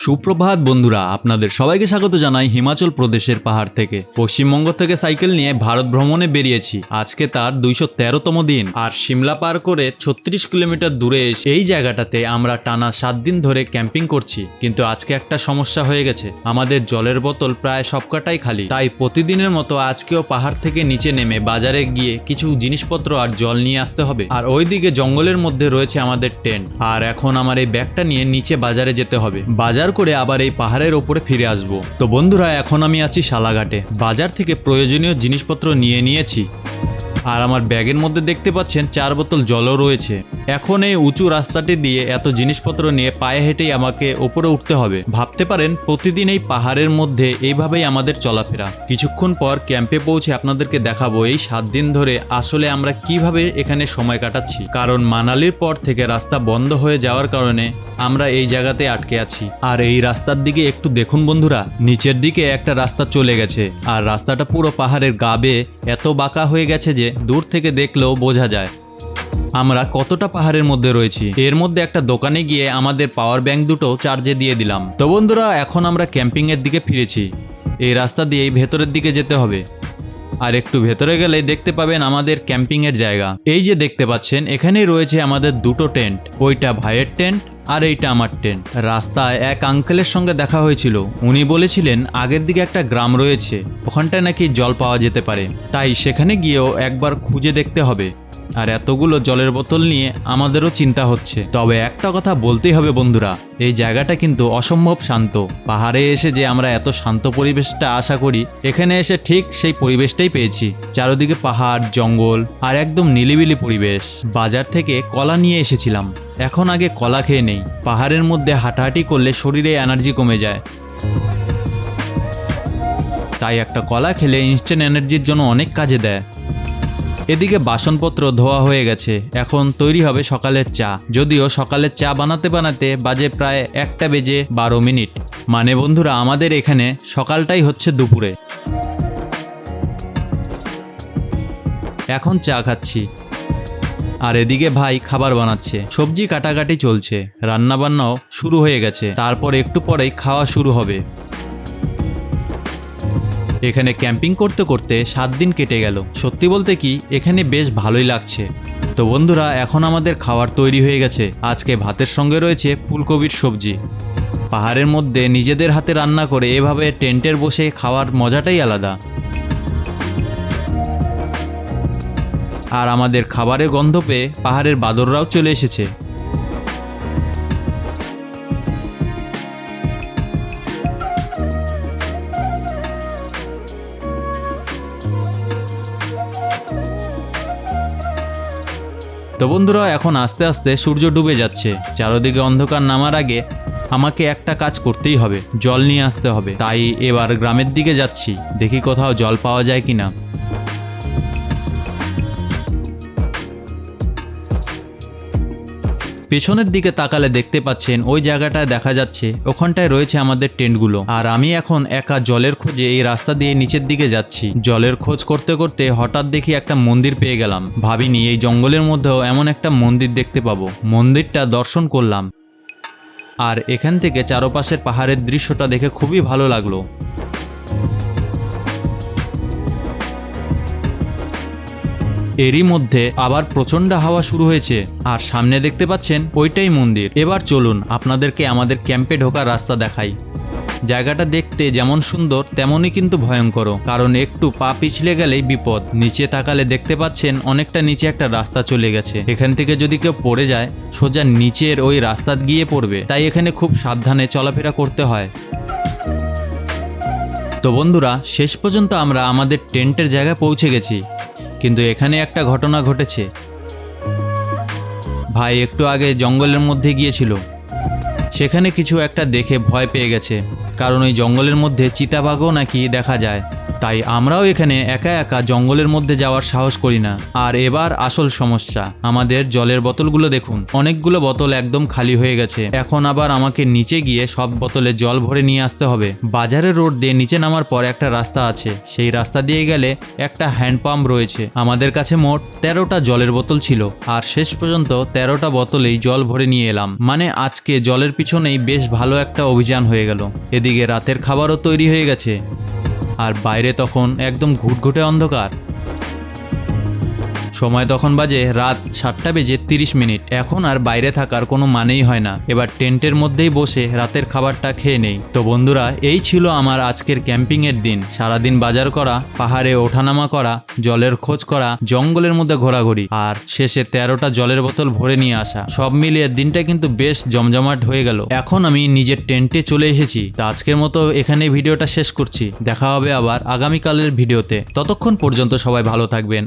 সুপ্রভাত বন্ধুরা, আপনাদের সবাইকে স্বাগত জানাই হিমাচল প্রদেশের পাহাড় থেকে। পশ্চিমবঙ্গ থেকে সাইকেল নিয়ে ভারত ভ্রমণে বেরিয়েছি। আজকে তার 213তম দিন, আর সিমলা পার করে 36 কিলোমিটার দূরে এসে এই জায়গাটাতে আমরা টানা 7 দিন ধরে ক্যাম্পিং করছি। কিন্তু আজকে একটা সমস্যা হয়ে গেছে, আমাদের জলের বোতল প্রায় সবকটাই খালি। তাই প্রতিদিনের মতো আজকেও পাহাড় থেকে নিচে নেমে বাজারে গিয়ে কিছু জিনিসপত্র আর জল নিয়ে আসতে হবে। আর ওইদিকে জঙ্গলের মধ্যে রয়েছে আমাদের টেন্ট। আর এখন আমার এই ব্যাগটা নিয়ে নিচে বাজারে যেতে হবে, বাজার করে আবার এই পাহাড়ের ওপরে ফিরে আসব। তো বন্ধুরা, এখন আমি আছি শালাঘাটে। বাজার থেকে প্রয়োজনীয় জিনিসপত্র নিয়ে নিয়েছি, আর আমার ব্যাগের মধ্যে দেখতে পাচ্ছেন 4 বোতল জলও রয়েছে। এখন এই উঁচু রাস্তাটি দিয়ে এত জিনিসপত্র নিয়ে পায়ে হেঁটেই আমাকে ওপরে উঠতে হবে। ভাবতে পারেন প্রতিদিন এই পাহাড়ের মধ্যে এইভাবেই আমাদের চলাফেরা। কিছুক্ষণ পর ক্যাম্পে পৌঁছে আপনাদেরকে দেখাবো এই 7 দিন ধরে আসলে আমরা কিভাবে এখানে সময় কাটাচ্ছি। কারণ মানালির পর থেকে রাস্তা বন্ধ হয়ে যাওয়ার কারণে আমরা এই জায়গাতে আটকে আছি। আর এই রাস্তার দিকে একটু দেখুন বন্ধুরা, নিচের দিকে একটা রাস্তা চলে গেছে, আর রাস্তাটা পুরো পাহাড়ের গা বেয়ে এত বাঁকা হয়ে গেছে যে দূর থেকে দেখলেও বোঝা যায় আমরা কতটা পাহাড়ের মধ্যে রয়েছি। এর মধ্যে একটা দোকানে গিয়ে আমাদের পাওয়ার ব্যাংক দুটো চার্জে দিয়ে দিলাম। তো বন্ধুরা, এখন আমরা ক্যাম্পিং এর দিকে ফিরেছি। এই রাস্তা দিয়েই ভেতরের দিকে যেতে হবে, আর একটু ভেতরে গেলে দেখতে পাবেন আমাদের ক্যাম্পিং এর জায়গা। এই যে দেখতে পাচ্ছেন, এখানেই রয়েছে আমাদের দুটো টেন্ট, ওইটা ভাইয়ের টেন্ট আর এইটা আমার টেন্ট। রাস্তায় এক আঙ্কেলের সঙ্গে দেখা হয়েছিল, উনি বলেছিলেন আগের দিকে একটা গ্রাম রয়েছে, ওখানটায় নাকি জল পাওয়া যেতে পারে, তাই সেখানে গিয়েও একবার খুঁজে দেখতে হবে। আর এতগুলো জলের বোতল নিয়ে আমাদেরও চিন্তা হচ্ছে। তবে একটা কথা বলতেই হবে বন্ধুরা, এই জায়গাটা কিন্তু অসম্ভব শান্ত। পাহাড়ে এসে যে আমরা এত শান্ত পরিবেশটা আশা করি, এখানে এসে ঠিক সেই পরিবেশটাই পেয়েছি। চারদিকে পাহাড়, জঙ্গল আর একদম নিলিবিলি পরিবেশ। বাজার থেকে কলা নিয়ে এসেছিলাম, এখন আগে কলা খেয়ে নেই। পাহাড়ের মধ্যে হাঁটাহাঁটি করলে শরীরে এনার্জি কমে যায়, তাই একটা কলা খেলে ইনস্ট্যান্ট এনার্জির জন্য অনেক কাজে দেয়। এদিকে বাসনপত্র ধোয়া হয়ে গেছে, এখন তৈরি হবে সকালের চা। যদিও সকালের চা বানাতে বানাতে বাজে প্রায় 1:12। মানে বন্ধুরা, আমাদের এখানে সকালটাই হচ্ছে দুপুরে। এখন চা খাচ্ছি, আর এদিকে ভাই খাবার বানাচ্ছে। সবজি কাটাকাটি চলছে, রান্নাবান্নাও শুরু হয়ে গেছে। তারপর একটু পরেই খাওয়া শুরু হবে। এখানে ক্যাম্পিং করতে করতে 7 দিন কেটে গেল। সত্যি বলতে কি, এখানে বেশ ভালোই লাগছে। তো বন্ধুরা, এখন আমাদের খাবার তৈরি হয়ে গেছে। আজকে ভাতের সঙ্গে রয়েছে ফুলকপির সবজি। পাহাড়ের মধ্যে নিজেদের হাতে রান্না করে এভাবে টেন্টের বসে খাওয়ার মজাটাই আলাদা। আর আমাদের খাবারের গন্ধ পেয়ে পাহাড়ের বাদররাও চলে এসেছে। তো বন্ধুরা, এখন আস্তে আস্তে সূর্য ডুবে যাচ্ছে। চারদিকে অন্ধকার নামার আগে আমাকে একটা কাজ করতেই হবে, জল নিয়ে আসতে হবে। তাই এবার গ্রামের দিকে যাচ্ছি, দেখি কোথাও জল পাওয়া যায় কিনা। পেছনের দিকে তাকালে দেখতে পাচ্ছেন ওই জায়গাটায় দেখা যাচ্ছে, ওখানটায় রয়েছে আমাদের টেন্টগুলো। আর আমি এখন একা জলের খোঁজে এই রাস্তা দিয়ে নিচের দিকে যাচ্ছি। জলের খোঁজ করতে করতে হঠাৎ দেখি একটা মন্দির পেয়ে গেলাম। ভাবিনি এই জঙ্গলের মধ্যেও এমন একটা মন্দির দেখতে পাবো। মন্দিরটা দর্শন করলাম, আর এখান থেকে চারপাশের পাহাড়ের দৃশ্যটা দেখে খুবই ভালো লাগলো। এরই মধ্যে আবার প্রচণ্ড হাওয়া শুরু হয়েছে, আর সামনে দেখতে পাচ্ছেন ওইটাই মন্দির। এবার চলুন আপনাদেরকে আমাদের ক্যাম্পে ঢোকার রাস্তা দেখাই। জায়গাটা দেখতে যেমন সুন্দর তেমনই কিন্তু ভয়ঙ্কর, কারণ একটু পা পিছলে গেলেই বিপদ। নিচে তাকালে দেখতে পাচ্ছেন অনেকটা নিচে একটা রাস্তা চলে গেছে। এখান থেকে যদি কেউ পড়ে যায়, সোজা নিচের ওই রাস্তা গিয়ে পড়বে। তাই এখানে খুব সাবধানে চলাফেরা করতে হয়। তো বন্ধুরা, শেষ পর্যন্ত আমরা আমাদের টেন্টের জায়গায় পৌঁছে গেছি। কিন্তু এখানে একটা ঘটনা ঘটেছে। ভাই একটু আগে জঙ্গলের মধ্যে গিয়েছিল, সেখানে কিছু একটা দেখে ভয় পেয়ে গেছে। কারণ ওই জঙ্গলের মধ্যে চিতাবাঘও নাকি দেখা যায়। তাই আমরাও এখানে একা একা জঙ্গলের মধ্যে যাওয়ার সাহস করি না। আর এবার আসল সমস্যা, আমাদের জলের বোতলগুলো দেখুন, অনেকগুলো বোতল একদম খালি হয়ে গেছে। এখন আবার আমাকে নিচে গিয়ে সব বোতলে জল ভরে নিয়ে আসতে হবে। বাজারের রোড দিয়ে নিচে নামার পর একটা রাস্তা আছে, সেই রাস্তা দিয়ে গেলে একটা হ্যান্ডপাম্প রয়েছে। আমাদের কাছে মোট 13টা জলের বোতল ছিল, আর শেষ পর্যন্ত 13টা বোতলেই জল ভরে নিয়ে এলাম। মানে আজকে জলের পিছনেই বেশ ভালো একটা অভিযান হয়ে গেল। এদিকে রাতের খাবারও তৈরি হয়ে গেছে, আর বাইরে তখন একদম ঘুটঘুটে অন্ধকার। সময় তখন বাজে রাত 7:30। এখন আর বাইরে থাকার কোনো মানেই হয় না। এবার টেন্টের মধ্যেই বসে রাতের খাবারটা খেয়ে নেই। তো বন্ধুরা, এই ছিল আমার আজকের ক্যাম্পিং এর দিন। সারাদিন বাজার করা, পাহাড়ে ওঠানামা করা, জলের খোঁজ করা, জঙ্গলের মধ্যে ঘোরাঘুরি, আর শেষে 13টা জলের বোতল ভরে নিয়ে আসা। সব মিলিয়ে দিনটা কিন্তু বেশ জমজমাট হয়ে গেল। এখন আমি নিজের টেন্টে চলে এসেছি। তো আজকের মতো এখানে ভিডিওটা শেষ করছি। দেখা হবে আবার আগামীকালের ভিডিওতে। ততক্ষণ পর্যন্ত সবাই ভালো থাকবেন।